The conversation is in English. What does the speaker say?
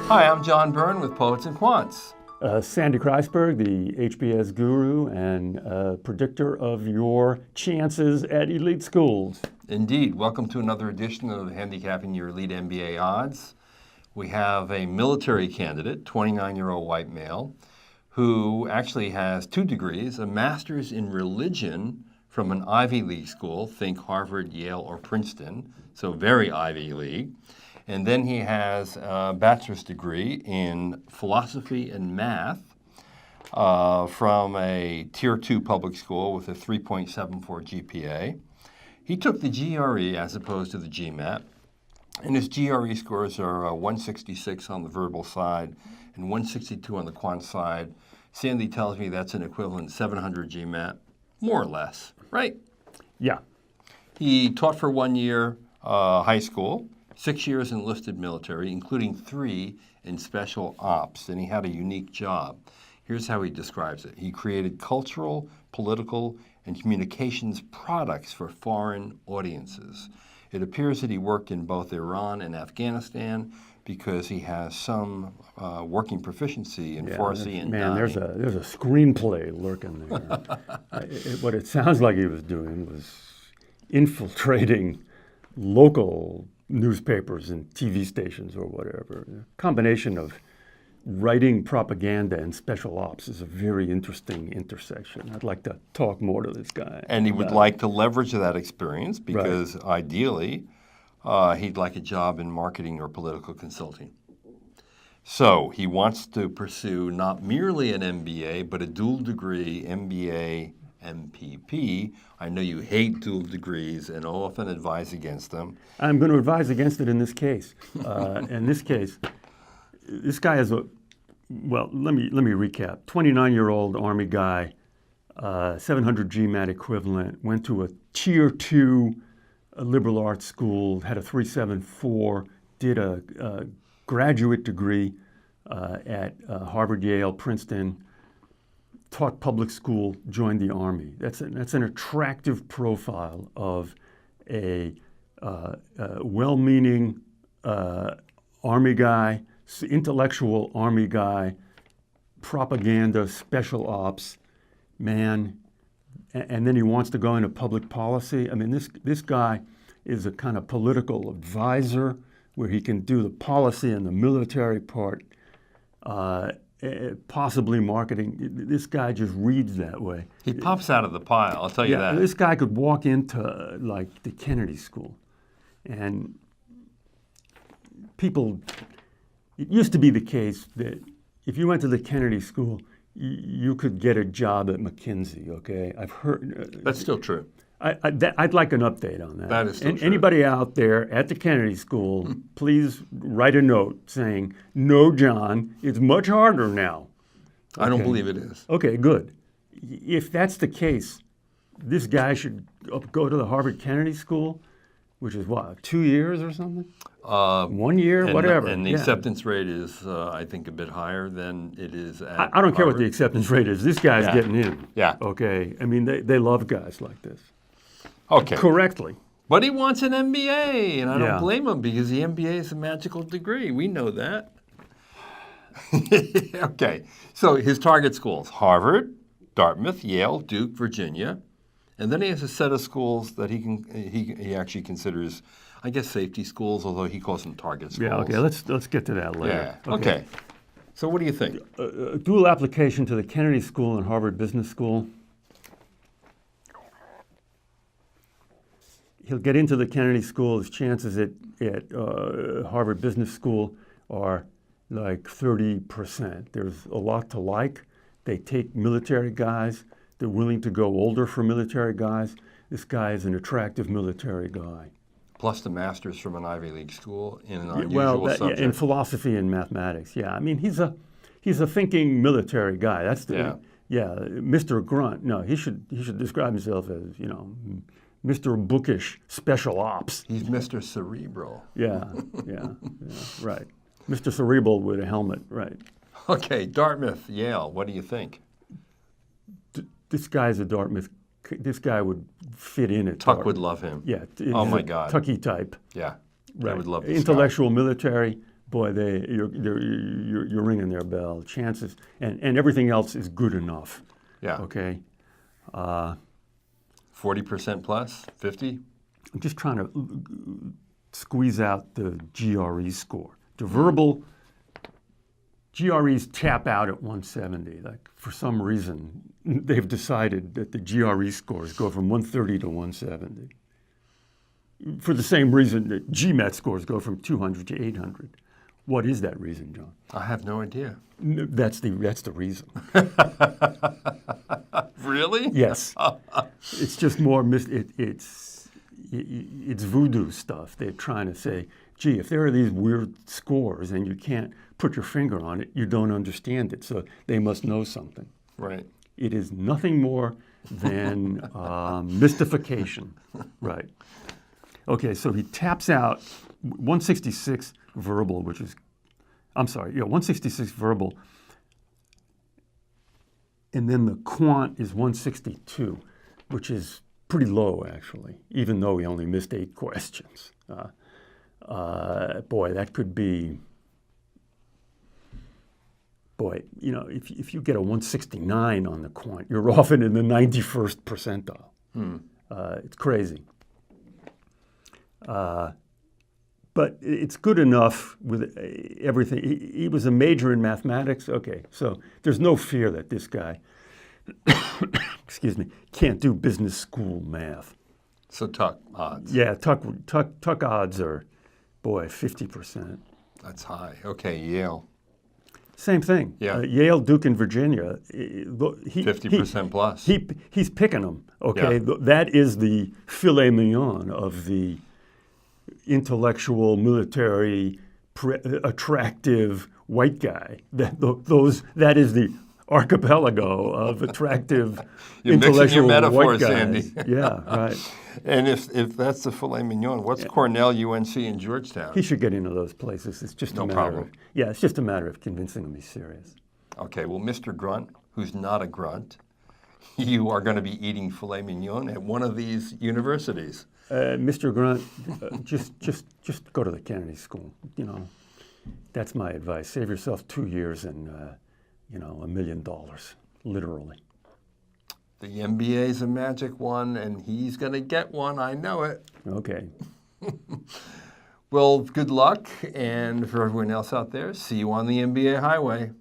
Hi, I'm John Byrne with Poets&Quants. Sandy Kreisberg, the HBS guru and predictor of your chances at elite schools. Indeed. Welcome to another edition of Handicapping Your Elite MBA Odds. We have a military candidate, 29-year-old white male, who actually has 2 degrees, a master's in religion from an Ivy League school, think Harvard, Yale, or Princeton, so very Ivy League. And then he has a bachelor's degree in philosophy and math from a Tier 2 public school with a 3.74 GPA. He took the GRE as opposed to the GMAT, and his GRE scores are 166 on the verbal side and 162 on the quant side. Sandy tells me that's an equivalent 700 GMAT, more or less, right? Yeah. He taught for 1 year high school, 6 years enlisted military, including 3 in special ops, and he had a unique job. Here's how he describes it. He created cultural, political, and communications products for foreign audiences. It appears that he worked in both Iran and Afghanistan because he has some working proficiency in Farsi and Man, Dani. there's a screenplay lurking there. What it sounds like he was doing was infiltrating local newspapers and TV stations or whatever. A combination of writing propaganda and special ops is a very interesting intersection. I'd like to talk more to this guy. And he would like to leverage that experience because ideally he'd like a job in marketing or political consulting. So he wants to pursue not merely an MBA, but a dual degree MBA MPP. I know you hate dual degrees and often advise against them. I'm going to advise against it in this case. In this case, this guy is let me recap. 29-year-old Army guy, 700 GMAT equivalent, went to a Tier 2 liberal arts school, had a 374, did a graduate degree at Harvard, Yale, Princeton, taught public school, joined the Army. That's an attractive profile of a well-meaning Army guy, intellectual Army guy, propaganda, special ops man, and then he wants to go into public policy. I mean, this guy is a kind of political advisor where he can do the policy and the military part, possibly marketing. This guy just reads that way. He pops out of the pile, I'll tell you that. This guy could walk into like the Kennedy School, and it used to be the case that if you went to the Kennedy School, you could get a job at McKinsey, okay? I've heard... That's still true. I'd like an update on that. That is still true. Anybody out there at the Kennedy School, please write a note saying, no, John, it's much harder now. Okay? I don't believe it is. Okay, good. If that's the case, this guy should go to the Harvard Kennedy School, which is what, 2 years or something? 1 year, whatever. And the acceptance rate is, I think, a bit higher than it is at I don't care what Harvard. the acceptance rate is. This guy's getting in. Yeah. Okay? I mean, they love guys like this. Okay. Correctly. But he wants an MBA, and I don't blame him because the MBA is a magical degree. We know that. Okay. So his target schools, Harvard, Dartmouth, Yale, Duke, Virginia. And then he has a set of schools that he actually considers, I guess, safety schools, although he calls them target schools. Yeah, okay, let's get to that later. Yeah, okay. So what do you think? Dual application to the Kennedy School and Harvard Business School. He'll get into the Kennedy School. His chances at Harvard Business School are like 30%. There's a lot to like. They take military guys. They're willing to go older for military guys. This guy is an attractive military guy. Plus the master's from an Ivy League school in an unusual subject. In philosophy and mathematics. Yeah, I mean he's a thinking military guy. That's Mr. Grunt. No, he should describe himself as Mr. Bookish Special Ops. He's Mr. Cerebral. Yeah, right. Mr. Cerebral with a helmet, right. Okay, Dartmouth, Yale, what do you think? This guy's a Dartmouth. This guy would fit in at Tuck would love him. Yeah. Oh, my God. Tucky type. Yeah, Right. I would love this Intellectual, military, boy, you're ringing their bell. Chances, and everything else is good enough. Yeah. Okay. 40% plus, 50? I'm just trying to squeeze out the GRE score. The verbal GREs tap out at 170. Like for some reason, they've decided that the GRE scores go from 130 to 170. For the same reason that GMAT scores go from 200 to 800. What is that reason, John? I have no idea. That's the reason. Really? Yes. It's just more it's voodoo stuff. They're trying to say, gee, if there are these weird scores and you can't put your finger on it, you don't understand it. So they must know something. Right. It is nothing more than mystification. Right. Okay, so he taps out 166 verbal, 166 verbal. And then the quant is 162, which is pretty low, actually, even though he only missed 8 questions. Boy, that could be, if you get a 169 on the quant, you're often in the 91st percentile. It's crazy. But it's good enough with everything. He was a major in mathematics. Okay, so there's no fear that this guy, excuse me, can't do business school math. So Tuck odds. Yeah, Tuck odds are, 50%. That's high. Okay, Yale. Same thing. Yeah. Yale, Duke, and Virginia. 50% plus. He's picking them. Okay, Yeah. That is the filet mignon of the intellectual, military, attractive white guy. That is the archipelago of attractive, intellectual your metaphors, white guys. Sandy. Yeah, right. And if that's the filet mignon, what's Cornell, UNC, and Georgetown? He should get into those places. It's just No a matter problem. it's just a matter of convincing him he's serious. Okay, well, Mr. Grunt, who's not a grunt, you are going to be eating filet mignon at one of these universities. Mr. Grunt, just go to the Kennedy School. That's my advice. Save yourself 2 years and $1 million, literally. The MBA is a magic one, and he's going to get one. I know it. Okay. Well, good luck, and for everyone else out there, see you on the MBA highway.